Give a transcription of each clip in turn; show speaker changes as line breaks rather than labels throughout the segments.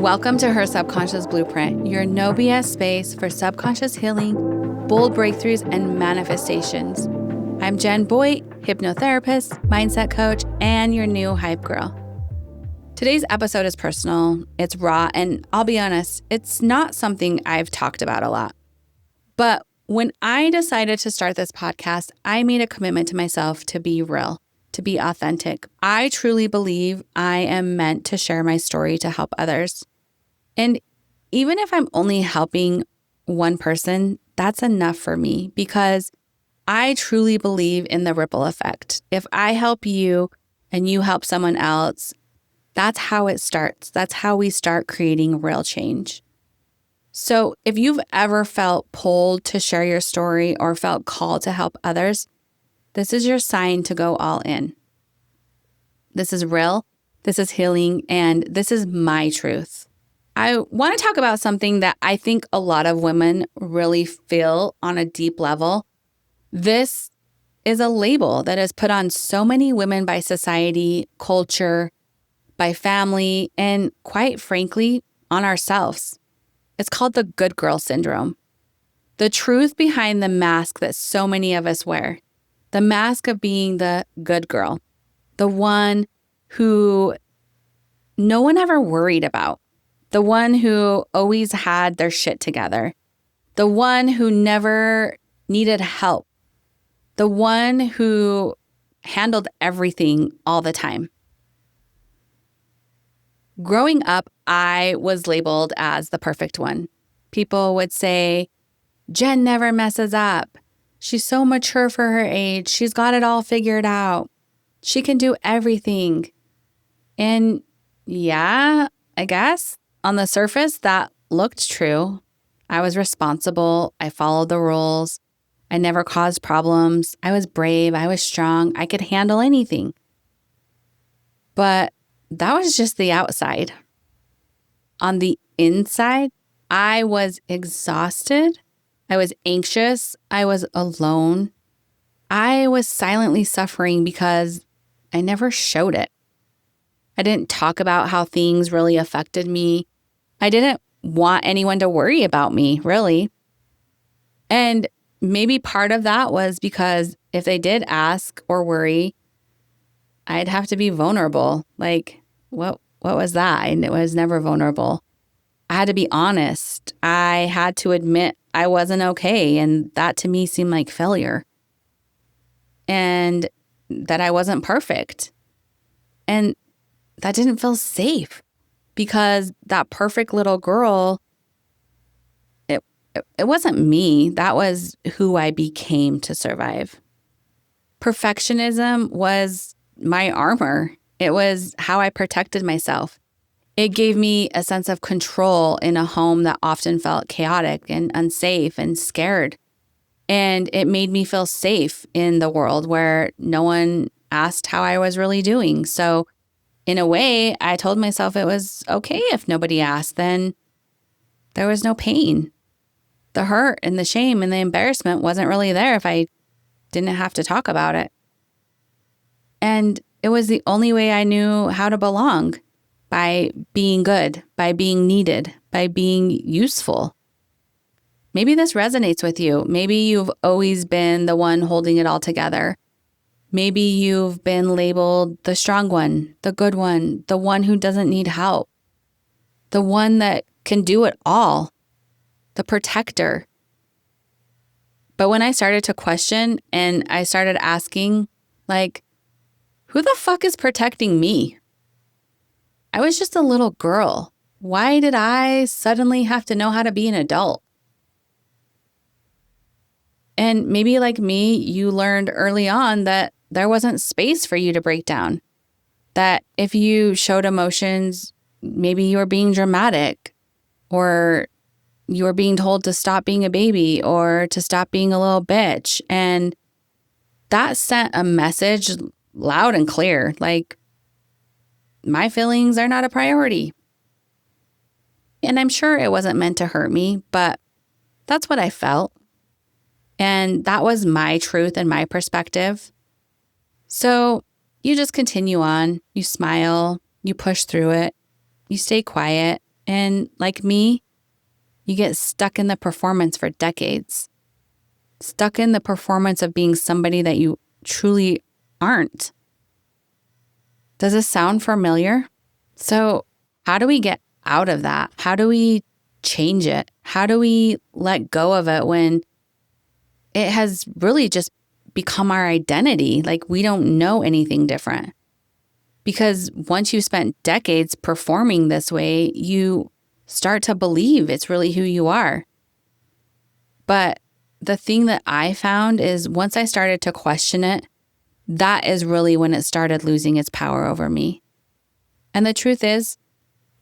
Welcome to Her Subconscious Blueprint, your no BS space for subconscious healing, bold breakthroughs, and manifestations. I'm Jenn Boyt, hypnotherapist, mindset coach, and your new hype girl. Today's episode is personal, it's raw, and I'll be honest, it's not something I've talked about a lot. But when I decided to start this podcast, I made a commitment to myself to be real, to be authentic. I truly believe I am meant to share my story to help others. And even if I'm only helping one person, that's enough for me because I truly believe in the ripple effect. If I help you and you help someone else, that's how it starts. That's how we start creating real change. So if you've ever felt pulled to share your story or felt called to help others, this is your sign to go all in. This is real, this is healing, and this is my truth. I want to talk about something that I think a lot of women really feel on a deep level. This is a label that is put on so many women by society, culture, by family, and quite frankly, on ourselves. It's called the good girl syndrome. The truth behind the mask that so many of us wear. The mask of being the good girl. The one who no one ever worried about. The one who always had their shit together. The one who never needed help. The one who handled everything all the time. Growing up, I was labeled as the perfect one. People would say, Jenn never messes up. She's so mature for her age. She's got it all figured out. She can do everything. And yeah, I guess on the surface, that looked true. I was responsible. I followed the rules. I never caused problems. I was brave. I was strong. I could handle anything. But that was just the outside. On the inside, I was exhausted. I was anxious. I was alone. I was silently suffering because I never showed it. I didn't talk about how things really affected me. I didn't want anyone to worry about me, really. And maybe part of that was because if they did ask or worry, I'd have to be vulnerable. Like, what was that? I was never vulnerable. I had to be honest. I had to admit I wasn't okay. And that to me seemed like failure. And that I wasn't perfect. And that didn't feel safe because that perfect little girl, it wasn't me. That was who I became to survive. Perfectionism was my armor. It was how I protected myself. It gave me a sense of control in a home that often felt chaotic and unsafe and scared. And it made me feel safe in the world where no one asked how I was really doing. So in a way, I told myself it was okay if nobody asked, then there was no pain. The hurt and the shame and the embarrassment wasn't really there if I didn't have to talk about it. And it was the only way I knew how to belong, by being good, by being needed, by being useful. Maybe this resonates with you. Maybe you've always been the one holding it all together. Maybe you've been labeled the strong one, the good one, the one who doesn't need help, the one that can do it all, the protector. But when I started to question and I started asking, like, who the fuck is protecting me? I was just a little girl. Why did I suddenly have to know how to be an adult? And maybe like me, you learned early on that there wasn't space for you to break down. That if you showed emotions, maybe you were being dramatic, or you were being told to stop being a baby or to stop being a little bitch. And that sent a message loud and clear, like, my feelings are not a priority. And I'm sure it wasn't meant to hurt me, but that's what I felt. And that was my truth and my perspective. So you just continue on, you smile, you push through it, you stay quiet, And like me, you get stuck in the performance for decades, stuck in the performance of being somebody that you truly aren't. Does this sound familiar? So how do we get out of that? How do we change it? How do we let go of it when it has really just become our identity? Like we don't know anything different. Because once you spent decades performing this way, you start to believe it's really who you are. But the thing that I found is once I started to question it, that is really when it started losing its power over me. And the truth is,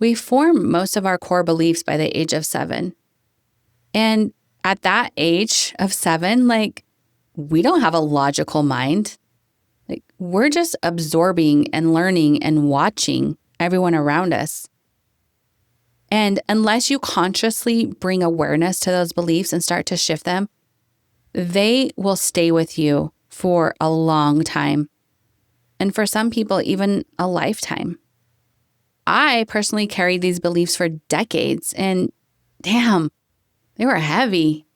we form most of our core beliefs by the age of 7. And at that age of 7, we don't have a logical mind. We're just absorbing and learning and watching everyone around us. And unless you consciously bring awareness to those beliefs and start to shift them, they will stay with you for a long time. And for some people, even a lifetime. I personally carried these beliefs for decades, and damn, they were heavy.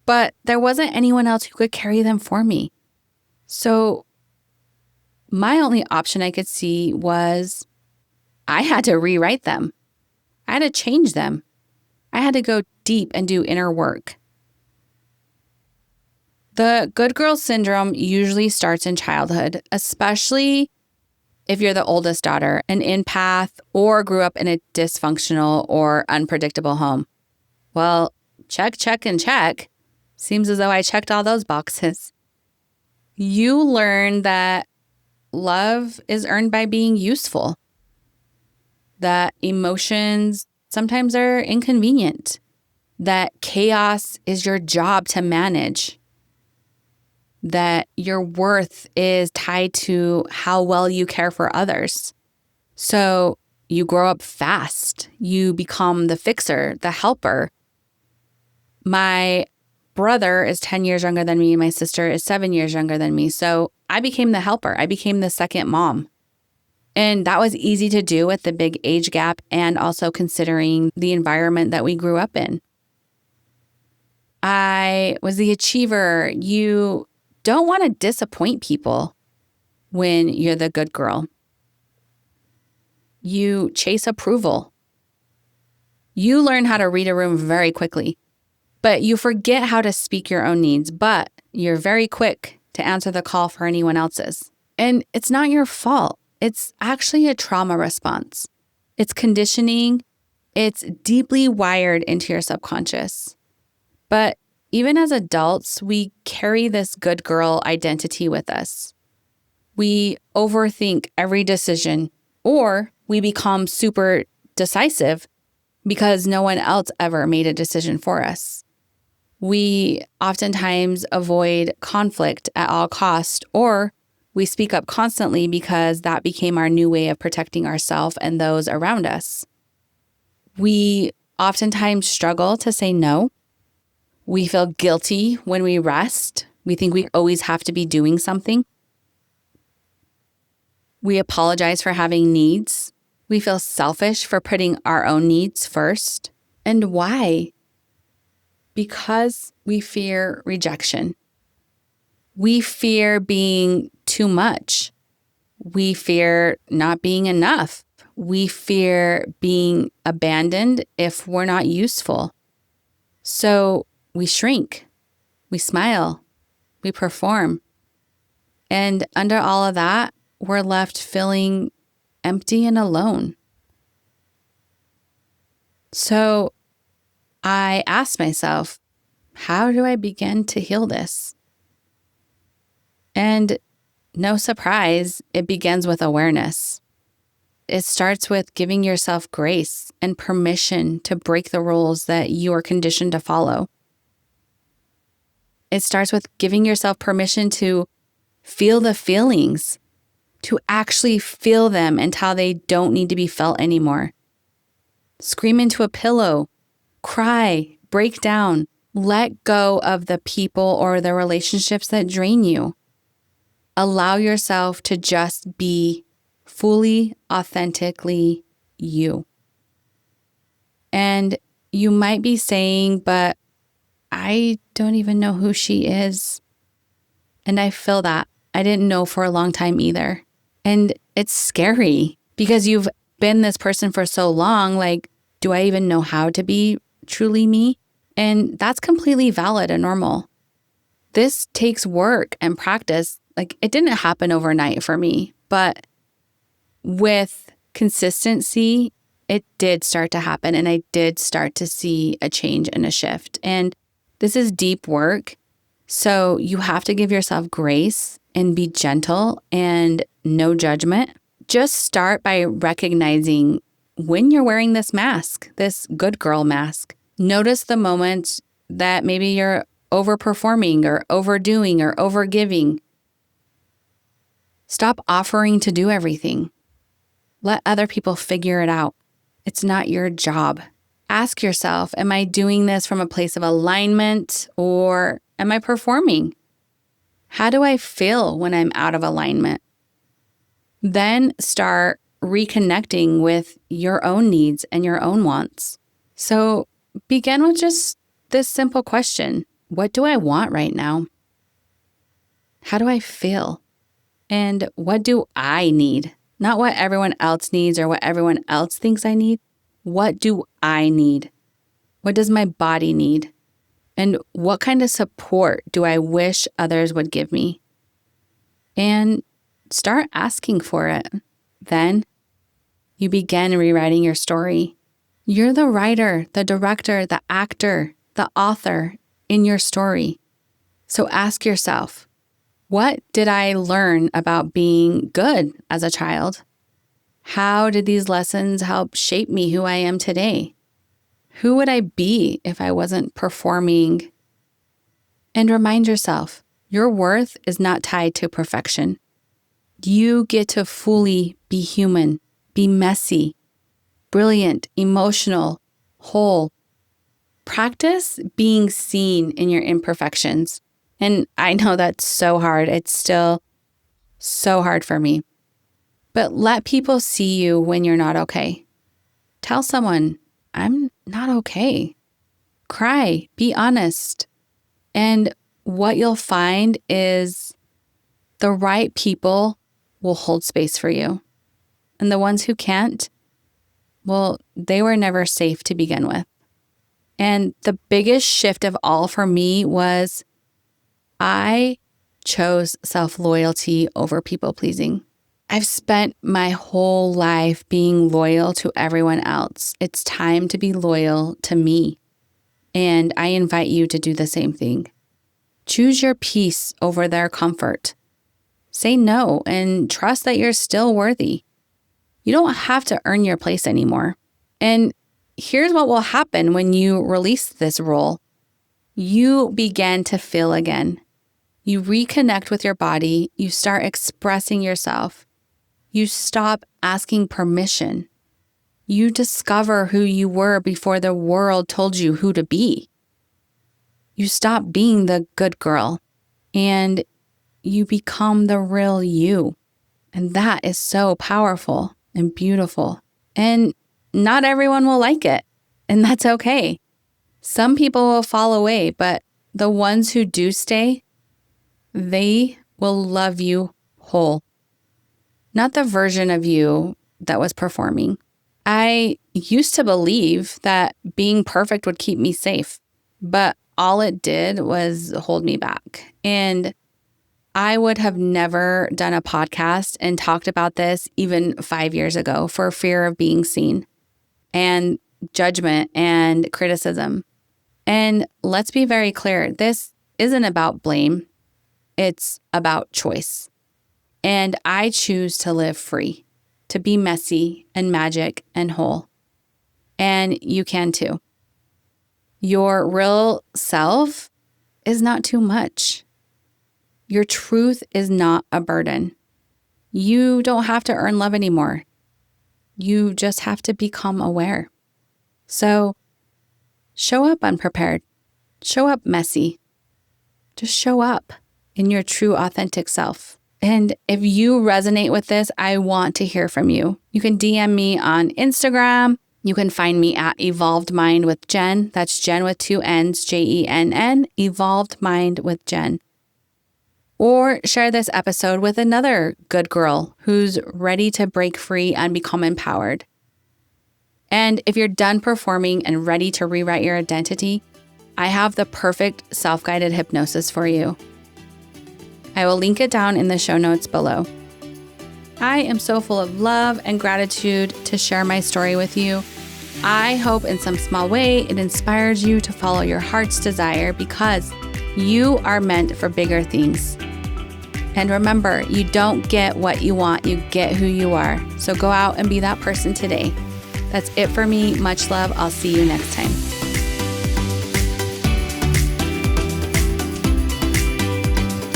But there wasn't anyone else who could carry them for me. So my only option I could see was I had to rewrite them. I had to change them. I had to go deep and do inner work. The good girl syndrome usually starts in childhood, especially if you're the oldest daughter, an empath, or grew up in a dysfunctional or unpredictable home. Well, check, and check. Seems as though I checked all those boxes. You learn that love is earned by being useful, that emotions sometimes are inconvenient, that chaos is your job to manage, that your worth is tied to how well you care for others. So you grow up fast. You become the fixer, the helper. My brother is 10 years younger than me. My sister is 7 years younger than me. So I became the helper. I became the second mom. And that was easy to do with the big age gap and also considering the environment that we grew up in. I was the achiever. You don't want to disappoint people when you're the good girl. You chase approval. You learn how to read a room very quickly, but you forget how to speak your own needs, but you're very quick to answer the call for anyone else's. And it's not your fault. It's actually a trauma response. It's conditioning. It's deeply wired into your subconscious. But even as adults, we carry this good girl identity with us. We overthink every decision, or we become super decisive because no one else ever made a decision for us. We oftentimes avoid conflict at all costs, or we speak up constantly because that became our new way of protecting ourselves and those around us. We oftentimes struggle to say no. We feel guilty when we rest. We think we always have to be doing something. We apologize for having needs. We feel selfish for putting our own needs first. And why? Because we fear rejection. We fear being too much. We fear not being enough. We fear being abandoned if we're not useful. So we shrink, we smile, we perform. And under all of that, we're left feeling empty and alone. So I asked myself, how do I begin to heal this? And no surprise, it begins with awareness. It starts with giving yourself grace and permission to break the rules that you are conditioned to follow. It starts with giving yourself permission to feel the feelings, to actually feel them until they don't need to be felt anymore. Scream into a pillow, cry, break down, let go of the people or the relationships that drain you. Allow yourself to just be fully, authentically you. And you might be saying, but I don't even know who she is. And I feel that. I didn't know for a long time either. And it's scary because you've been this person for so long. Like, do I even know how to be truly me? And that's completely valid and normal. This takes work and practice. Like, it didn't happen overnight for me, but with consistency, it did start to happen. And I did start to see a change and a shift. And this is deep work. So you have to give yourself grace and be gentle and no judgment. Just start by recognizing when you're wearing this mask, this good girl mask. Notice the moments that maybe you're overperforming or overdoing or overgiving. Stop offering to do everything. Let other people figure it out. It's not your job. Ask yourself, am I doing this from a place of alignment or am I performing? How do I feel when I'm out of alignment? Then start reconnecting with your own needs and your own wants. So begin with just this simple question. What do I want right now? How do I feel? And what do I need? Not what everyone else needs or what everyone else thinks I need. What do I need? What does my body need? And what kind of support do I wish others would give me? And start asking for it. Then you begin rewriting your story. You're the writer, the director, the actor, the author in your story. So ask yourself, what did I learn about being good as a child? How did these lessons help shape me who I am today? Who would I be if I wasn't performing? And remind yourself, your worth is not tied to perfection. You get to fully be human, be messy, brilliant, emotional, whole. Practice being seen in your imperfections. And I know that's so hard. It's still so hard for me. But let people see you when you're not okay. Tell someone, I'm not okay. Cry, be honest. And what you'll find is the right people will hold space for you. And the ones who can't, well, they were never safe to begin with. And the biggest shift of all for me was I chose self-loyalty over people-pleasing. I've spent my whole life being loyal to everyone else. It's time to be loyal to me. And I invite you to do the same thing. Choose your peace over their comfort. Say no and trust that you're still worthy. You don't have to earn your place anymore. And here's what will happen when you release this role. You begin to feel again. You reconnect with your body. You start expressing yourself. You stop asking permission. You discover who you were before the world told you who to be. You stop being the good girl and you become the real you. And that is so powerful and beautiful. And not everyone will like it, and that's okay. Some people will fall away, but the ones who do stay, they will love you whole. Not the version of you that was performing. I used to believe that being perfect would keep me safe, but all it did was hold me back. And I would have never done a podcast and talked about this even 5 years ago for fear of being seen and judgment and criticism. And let's be very clear, this isn't about blame. It's about choice. And I choose to live free, to be messy and magic and whole. And you can too. Your real self is not too much. Your truth is not a burden. You don't have to earn love anymore. You just have to become aware. So show up unprepared. Show up messy. Just show up in your true, authentic self. And if you resonate with this, I want to hear from you. You can DM me on Instagram You can find me at Evolved Mind with Jenn. That's Jenn with 2 N's, Jenn, Evolved Mind with Jenn. Or share this episode with another good girl who's ready to break free and become empowered. And if you're done performing and ready to rewrite your identity, I have the perfect self-guided hypnosis for you. I will link it down in the show notes below. I am so full of love and gratitude to share my story with you. I hope in some small way it inspires you to follow your heart's desire because you are meant for bigger things. And remember, you don't get what you want, you get who you are. So go out and be that person today. That's it for me. Much love. I'll see you next time.